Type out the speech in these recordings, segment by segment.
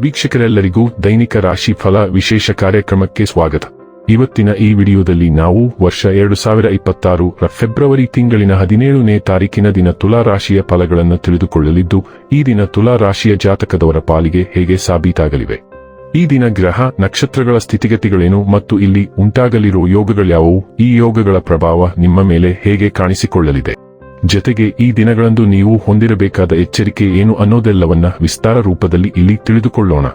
ವೀಕ್ಷಕರೆಲ್ಲರಿಗೂ ದೈನಿಕ ರಾಶಿ ಫಲ ವಿಶೇಷ ಕಾರ್ಯಕ್ರಮಕ್ಕೆ ಸ್ವಾಗತ. ಇವತ್ತಿನ ಈ ವಿಡಿಯೋದಲ್ಲಿ ನಾವು ವರ್ಷ 2026 ರ ಫೆಬ್ರವರಿ ತಿಂಗಳಿನ 17ನೇ ತಾರೀಕಿನ ದಿನ ತುಲಾ ರಾಶಿಯ ಫಲಗಳನ್ನು ತಿಳಿದುಕೊಳ್ಳಲಿದ್ದು, ಈ ದಿನ ತುಲಾ ರಾಶಿಯ ಜಾತಕದವರ ಪಾಲಿಗೆ ಹೇಗೆ ಸಾಬೀತಾಗಲಿವೆ, ಈ ದಿನ ಗ್ರಹ ನಕ್ಷತ್ರಗಳ ಸ್ಥಿತಿಗತಿಗಳೇನು ಮತ್ತು ಇಲ್ಲಿ ಉಂಟಾಗಲಿರುವ ಯೋಗಗಳ್ಯಾವುವು, ಈ ಯೋಗಗಳ ಪ್ರಭಾವ ನಿಮ್ಮ ಮೇಲೆ ಹೇಗೆ ಕಾಣಿಸಿಕೊಳ್ಳಲಿದೆ, ಜೊತೆಗೆ ಈ ದಿನಗಳಂದು ನೀವು ಹೊಂದಿರಬೇಕಾದ ಎಚ್ಚರಿಕೆ ಏನು ಅನ್ನೋದೆಲ್ಲವನ್ನ ವಿಸ್ತಾರ ರೂಪದಲ್ಲಿ ಇಲ್ಲಿ ತಿಳಿದುಕೊಳ್ಳೋಣ.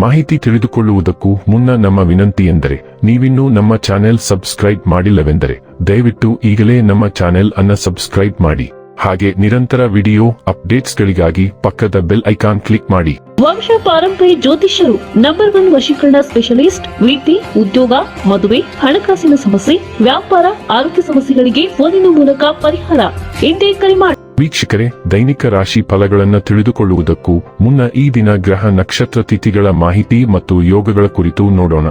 ಮಾಹಿತಿ ತಿಳಿದುಕೊಳ್ಳುವುದಕ್ಕೂ ಮುನ್ನ ನಮ್ಮ ವಿನಂತಿ ಎಂದರೆ, ನೀವಿನ್ನೂ ನಮ್ಮ ಚಾನೆಲ್ ಸಬ್ಸ್ಕ್ರೈಬ್ ಮಾಡಿಲ್ಲವೆಂದರೆ ದಯವಿಟ್ಟು ಈಗಲೇ ನಮ್ಮ ಚಾನೆಲ್ ಅನ್ನು ಸಬ್ಸ್ಕ್ರೈಬ್ ಮಾಡಿ. ಹಾಗೆ ನಿರಂತರ ವಿಡಿಯೋ ಅಪ್ಡೇಟ್ಸ್ಗಳಿಗಾಗಿ ಪಕ್ಕದ ಬೆಲ್ ಐಕಾನ್ ಕ್ಲಿಕ್ ಮಾಡಿ. ವಂಶ ಪಾರಂಪರ್ಯ ಜ್ಯೋತಿಷ್ಯರು ನಂಬರ್ 1 ವಶೀಕರಣ ಸ್ಪೆಷಲಿಸ್ಟ್. ವೃತ್ತಿ, ಉದ್ಯೋಗ, ಮದುವೆ, ಹಣಕಾಸಿನ ಸಮಸ್ಯೆ, ವ್ಯಾಪಾರ, ಆರೋಗ್ಯ ಸಮಸ್ಯೆಗಳಿಗೆ ಫೋನಿನ ಮೂಲಕ ಪರಿಹಾರ. ಇಂದೇ ಕರೆ ಮಾಡಿ. ವೀಕ್ಷಕರೇ, ದೈನಿಕ ರಾಶಿ ಫಲಗಳನ್ನು ತಿಳಿದುಕೊಳ್ಳುವುದಕ್ಕೂ ಮುನ್ನ ಈ ದಿನ ಗ್ರಹ ನಕ್ಷತ್ರ ತಿಥಿಗಳ ಮಾಹಿತಿ ಮತ್ತು ಯೋಗಗಳ ಕುರಿತು ನೋಡೋಣ.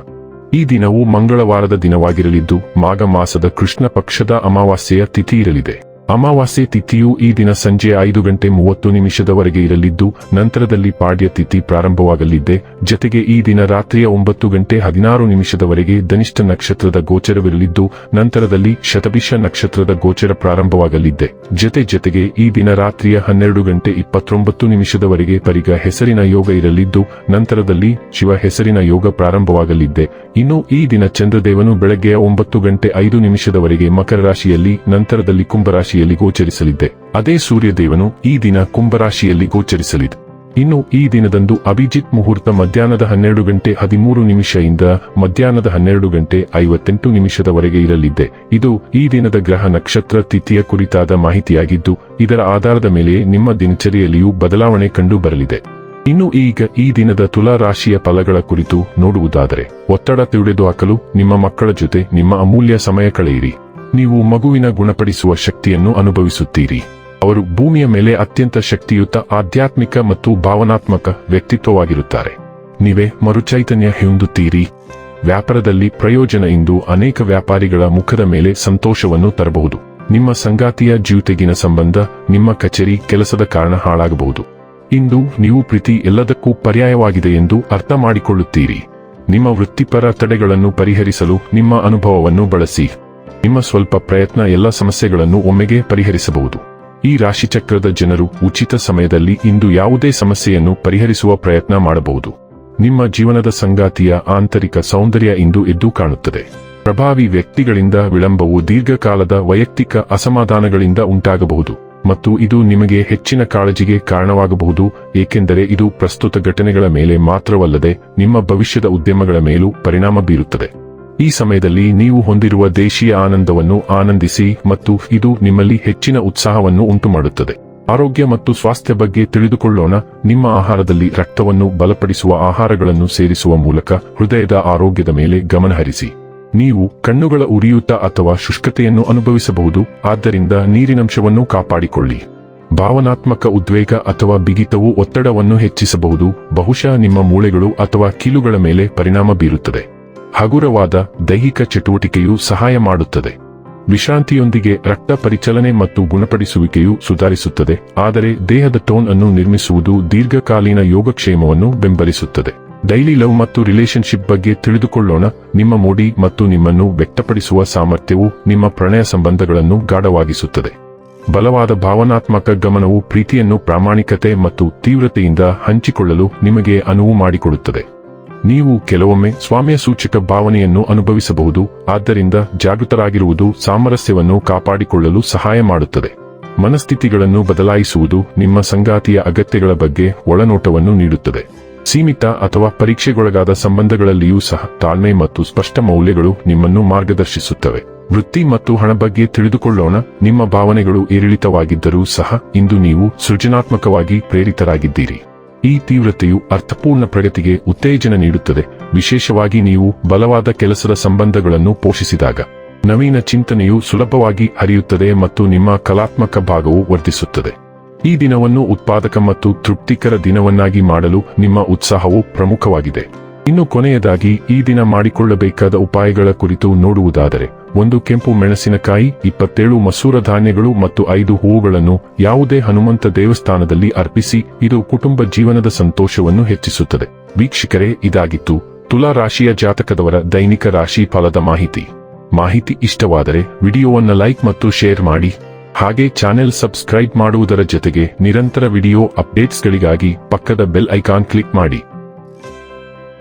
ಈ ದಿನವು ಮಂಗಳವಾರದ ದಿನವಾಗಿರಲಿದ್ದು, ಮಾಘ ಮಾಸದ ಕೃಷ್ಣ ಪಕ್ಷದ ಅಮಾವಾಸ್ಯೆಯ ತಿಥಿ ಇರಲಿದೆ. ಅಮಾವಾಸ್ಯೆ ತಿಥಿಯು ಈ ದಿನ ಸಂಜೆ 5:30 ಇರಲಿದ್ದು, ನಂತರದಲ್ಲಿ ಪಾಡ್ಯ ತಿಥಿ ಪ್ರಾರಂಭವಾಗಲಿದೆ. ಜೊತೆಗೆ ಈ ದಿನ ರಾತ್ರಿಯ 9:16 ಧನಿಷ್ಠ ನಕ್ಷತ್ರದ ಗೋಚರವಿರಲಿದ್ದು, ನಂತರದಲ್ಲಿ ಶತಭಿಷ ನಕ್ಷತ್ರದ ಗೋಚರ ಪ್ರಾರಂಭವಾಗಲಿದೆ. ಜೊತೆಗೆ ಈ ದಿನ ರಾತ್ರಿಯ 12:29 ಪರಿಗ ಹೆಸರಿನ ಯೋಗ ಇರಲಿದ್ದು, ನಂತರದಲ್ಲಿ ಶಿವ ಹೆಸರಿನ ಯೋಗ ಪ್ರಾರಂಭವಾಗಲಿದೆ. ಇನ್ನು ಈ ದಿನ ಚಂದ್ರದೇವನು ಬೆಳಗ್ಗೆ 9:05 ಮಕರ ರಾಶಿಯಲ್ಲಿ, ನಂತರದಲ್ಲಿ ಕುಂಭರಾಶಿಯಲ್ಲಿ ಗೋಚರಿಸಲಿದೆ. ಅದೇ ಸೂರ್ಯದೇವನು ಈ ದಿನ ಕುಂಭರಾಶಿಯಲ್ಲಿ ಗೋಚರಿಸಲಿದೆ. ಇನ್ನು ಈ ದಿನದಂದು ಅಭಿಜಿತ್ ಮುಹೂರ್ತ ಮಧ್ಯಾಹ್ನದ 12:13 ಇಂದ ಮಧ್ಯಾಹ್ನದ 12:58 ಇರಲಿದೆ. ಇದು ಈ ದಿನದ ಗ್ರಹ ನಕ್ಷತ್ರ ತಿಥಿಯ ಕುರಿತಾದ ಮಾಹಿತಿಯಾಗಿದ್ದು, ಇದರ ಆಧಾರದ ಮೇಲೆ ನಿಮ್ಮ ದಿನಚರಿಯಲ್ಲಿಯೂ ಬದಲಾವಣೆ ಕಂಡು ಬರಲಿದೆ. ಇನ್ನು ಈಗ ಈ ದಿನದ ತುಲಾ ರಾಶಿಯ ಫಲಗಳ ಕುರಿತು ನೋಡುವುದಾದರೆ, ಒತ್ತಡ ತೆಗೆದುಹಾಕಲು ನಿಮ್ಮ ಮಕ್ಕಳ ಜೊತೆ ನಿಮ್ಮ ಅಮೂಲ್ಯ ಸಮಯ ಕಳೆಯಿರಿ. ನೀವು ಮಗುವಿನ ಗುಣಪಡಿಸುವ ಶಕ್ತಿಯನ್ನು ಅನುಭವಿಸುತ್ತೀರಿ. ಅವರು ಭೂಮಿಯ ಮೇಲೆ ಅತ್ಯಂತ ಶಕ್ತಿಯುತ ಆಧ್ಯಾತ್ಮಿಕ ಮತ್ತು ಭಾವನಾತ್ಮಕ ವ್ಯಕ್ತಿತ್ವವಾಗಿರುತ್ತಾರೆ. ನೀವೇ ಮರುಚೈತನ್ಯ ಹೊಂದುತ್ತೀರಿ. ವ್ಯಾಪಾರದಲ್ಲಿ ಪ್ರಯೋಜನ ಇಂದು ಅನೇಕ ವ್ಯಾಪಾರಿಗಳ ಮುಖದ ಮೇಲೆ ಸಂತೋಷವನ್ನು ತರಬಹುದು. ನಿಮ್ಮ ಸಂಗಾತಿಯ ಜೊತೆಗಿನ ಸಂಬಂಧ, ನಿಮ್ಮ ಕಚೇರಿ ಕೆಲಸದ ಕಾರಣ ಹಾಳಾಗಬಹುದು. ಇಂದು ನೀವು ಪ್ರೀತಿ ಎಲ್ಲದಕ್ಕೂ ಪರ್ಯಾಯವಾಗಿದೆ ಎಂದು ಅರ್ಥ ಮಾಡಿಕೊಳ್ಳುತ್ತೀರಿ. ನಿಮ್ಮ ವೃತ್ತಿಪರ ತಡೆಗಳನ್ನು ಪರಿಹರಿಸಲು ನಿಮ್ಮ ಅನುಭವವನ್ನು ಬಳಸಿ. ನಿಮ್ಮ ಸ್ವಲ್ಪ ಪ್ರಯತ್ನ ಎಲ್ಲ ಸಮಸ್ಯೆಗಳನ್ನು ಒಮ್ಮೆಗೆ ಪರಿಹರಿಸಬಹುದು. ಈ ರಾಶಿಚಕ್ರದ ಜನರು ಉಚಿತ ಸಮಯದಲ್ಲಿ ಇಂದು ಯಾವುದೇ ಸಮಸ್ಯೆಯನ್ನು ಪರಿಹರಿಸುವ ಪ್ರಯತ್ನ ಮಾಡಬಹುದು. ನಿಮ್ಮ ಜೀವನದ ಸಂಗಾತಿಯ ಆಂತರಿಕ ಸೌಂದರ್ಯ ಇಂದು ಎದ್ದು ಕಾಣುತ್ತದೆ. ಪ್ರಭಾವಿ ವ್ಯಕ್ತಿಗಳಿಂದ ವಿಳಂಬವು ದೀರ್ಘಕಾಲದ ವೈಯಕ್ತಿಕ ಅಸಮಾಧಾನಗಳಿಂದ ಉಂಟಾಗಬಹುದು ಮತ್ತು ಇದು ನಿಮಗೆ ಹೆಚ್ಚಿನ ಕಾಳಜಿಗೆ ಕಾರಣವಾಗಬಹುದು, ಏಕೆಂದರೆ ಇದು ಪ್ರಸ್ತುತ ಘಟನೆಗಳ ಮೇಲೆ ಮಾತ್ರವಲ್ಲದೆ ನಿಮ್ಮ ಭವಿಷ್ಯದ ಉದ್ಯಮಗಳ ಮೇಲೂ ಪರಿಣಾಮ ಬೀರುತ್ತದೆ. ಈ ಸಮಯದಲ್ಲಿ ನೀವು ಹೊಂದಿರುವ ದೇಶೀಯ ಆನಂದವನ್ನು ಆನಂದಿಸಿ ಮತ್ತು ಇದು ನಿಮ್ಮಲ್ಲಿ ಹೆಚ್ಚಿನ ಉತ್ಸಾಹವನ್ನು ಉಂಟುಮಾಡುತ್ತದೆ. ಆರೋಗ್ಯ ಮತ್ತು ಸ್ವಾಸ್ಥ್ಯ ಬಗ್ಗೆ ತಿಳಿದುಕೊಳ್ಳೋಣ. ನಿಮ್ಮ ಆಹಾರದಲ್ಲಿ ರಕ್ತವನ್ನು ಬಲಪಡಿಸುವ ಆಹಾರಗಳನ್ನು ಸೇರಿಸುವ ಮೂಲಕ ಹೃದಯದ ಆರೋಗ್ಯದ ಮೇಲೆ ಗಮನಹರಿಸಿ. ನೀವು ಕಣ್ಣುಗಳ ಉರಿಯೂತ ಅಥವಾ ಶುಷ್ಕತೆಯನ್ನು ಅನುಭವಿಸಬಹುದು, ಆದ್ದರಿಂದ ನೀರಿನಂಶವನ್ನು ಕಾಪಾಡಿಕೊಳ್ಳಿ. ಭಾವನಾತ್ಮಕ ಉದ್ವೇಗ ಅಥವಾ ಬಿಗಿತವು ಒತ್ತಡವನ್ನು ಹೆಚ್ಚಿಸಬಹುದು, ಬಹುಶಃ ನಿಮ್ಮ ಮೂಳೆಗಳು ಅಥವಾ ಕೀಲುಗಳ ಮೇಲೆ ಪರಿಣಾಮ ಬೀರುತ್ತದೆ. ಹಗುರವಾದ ದೈಹಿಕ ಚಟುವಟಿಕೆಯು ಸಹಾಯ ಮಾಡುತ್ತದೆ. ವಿಶ್ರಾಂತಿಯೊಂದಿಗೆ ರಕ್ತ ಪರಿಚಲನೆ ಮತ್ತು ಗುಣಪಡಿಸುವಿಕೆಯು ಸುಧಾರಿಸುತ್ತದೆ, ಆದರೆ ದೇಹದ ಟೋನ್ ಅನ್ನು ನಿರ್ಮಿಸುವುದು ದೀರ್ಘಕಾಲೀನ ಯೋಗಕ್ಷೇಮವನ್ನು ಬೆಂಬಲಿಸುತ್ತದೆ. ಡೈಲಿ ಲವ್ ಮತ್ತು ರಿಲೇಶನ್ಶಿಪ್ ಬಗ್ಗೆ ತಿಳಿದುಕೊಳ್ಳೋಣ. ನಿಮ್ಮ ಮೂಡಿ ಮತ್ತು ನಿಮ್ಮನ್ನು ವ್ಯಕ್ತಪಡಿಸುವ ಸಾಮರ್ಥ್ಯವು ನಿಮ್ಮ ಪ್ರಣಯ ಸಂಬಂಧಗಳನ್ನು ಗಾಢವಾಗಿಸುತ್ತದೆ. ಬಲವಾದ ಭಾವನಾತ್ಮಕ ಗಮನವು ಪ್ರೀತಿಯನ್ನು ಪ್ರಾಮಾಣಿಕತೆ ಮತ್ತು ತೀವ್ರತೆಯಿಂದ ಹಂಚಿಕೊಳ್ಳಲು ನಿಮಗೆ ಅನುವು ಮಾಡಿಕೊಡುತ್ತದೆ. ನೀವು ಕೆಲವೊಮ್ಮೆ ಸ್ವಾಮ್ಯ ಸೂಚಕ ಭಾವನೆಯನ್ನು ಅನುಭವಿಸಬಹುದು, ಆದ್ದರಿಂದ ಜಾಗೃತರಾಗಿರುವುದು ಸಾಮರಸ್ಯವನ್ನು ಕಾಪಾಡಿಕೊಳ್ಳಲು ಸಹಾಯ ಮಾಡುತ್ತದೆ. ಮನಸ್ಥಿತಿಗಳನ್ನು ಬದಲಾಯಿಸುವುದು ನಿಮ್ಮ ಸಂಗಾತಿಯ ಅಗತ್ಯಗಳ ಬಗ್ಗೆ ಒಳನೋಟವನ್ನು ನೀಡುತ್ತದೆ. ಸೀಮಿತ ಅಥವಾ ಪರೀಕ್ಷೆಗೊಳಗಾದ ಸಂಬಂಧಗಳಲ್ಲಿಯೂ ಸಹ ತಾಳ್ಮೆ ಮತ್ತು ಸ್ಪಷ್ಟ ಮೌಲ್ಯಗಳು ನಿಮ್ಮನ್ನು ಮಾರ್ಗದರ್ಶಿಸುತ್ತವೆ. ವೃತ್ತಿ ಮತ್ತು ಹಣ ಬಗ್ಗೆ ತಿಳಿದುಕೊಳ್ಳೋಣ. ನಿಮ್ಮ ಭಾವನೆಗಳು ಏರಿಳಿತವಾಗಿದ್ದರೂ ಸಹ ಇಂದು ನೀವು ಸೃಜನಾತ್ಮಕವಾಗಿ ಪ್ರೇರಿತರಾಗಿದ್ದೀರಿ. ಈ ತೀವ್ರತೆಯು ಅರ್ಥಪೂರ್ಣ ಪ್ರಗತಿಗೆ ಉತ್ತೇಜನ ನೀಡುತ್ತದೆ, ವಿಶೇಷವಾಗಿ ನೀವು ಬಲವಾದ ಕೆಲಸದ ಸಂಬಂಧಗಳನ್ನು ಪೋಷಿಸಿದಾಗ. ನವೀನ ಚಿಂತನೆಯು ಸುಲಭವಾಗಿ ಹರಿಯುತ್ತದೆ ಮತ್ತು ನಿಮ್ಮ ಕಲಾತ್ಮಕ ಭಾಗವು ವರ್ಧಿಸುತ್ತದೆ. ಈ ದಿನವನ್ನು ಉತ್ಪಾದಕ ಮತ್ತು ತೃಪ್ತಿಕರ ದಿನವನ್ನಾಗಿ ಮಾಡಲು ನಿಮ್ಮ ಉತ್ಸಾಹವು ಪ್ರಮುಖವಾಗಿದೆ. ಇನ್ನು ಕೊನೆಯದಾಗಿ ಈ ದಿನ ಮಾಡಿಕೊಳ್ಳಬೇಕಾದ ಉಪಾಯಗಳ ಕುರಿತು ನೋಡುವುದಾದರೆ 1 ಕೆಂಪು ಮೆಣಸಿನಕಾಯಿ, 27 ಮಸೂರ ಧಾನ್ಯಗಳು ಮತ್ತು 5 ಹೂವುಗಳನ್ನು ಯಾವುದೇ ಹನುಮಂತ ದೇವಸ್ಥಾನದಲ್ಲಿ ಅರ್ಪಿಸಿ. ಇದು ಕುಟುಂಬ ಜೀವನದ ಸಂತೋಷವನ್ನು ಹೆಚ್ಚಿಸುತ್ತದೆ. ವೀಕ್ಷಕರೇ, ಇದಾಗಿತ್ತು ತುಲಾ ರಾಶಿಯ ಜಾತಕದವರ ದೈನಿಕ ರಾಶಿ ಫಲದ ಮಾಹಿತಿ ಇಷ್ಟವಾದರೆ ವಿಡಿಯೋವನ್ನು ಲೈಕ್ ಮತ್ತು ಶೇರ್ ಮಾಡಿ. ಹಾಗೆ ಚಾನೆಲ್ ಸಬ್ಸ್ಕ್ರೈಬ್ ಮಾಡುವುದರ ಜೊತೆಗೆ ನಿರಂತರ ವಿಡಿಯೋ ಅಪ್ಡೇಟ್ಸ್ಗಳಿಗಾಗಿ ಪಕ್ಕದ ಬೆಲ್ ಐಕಾನ್ ಕ್ಲಿಕ್ ಮಾಡಿ.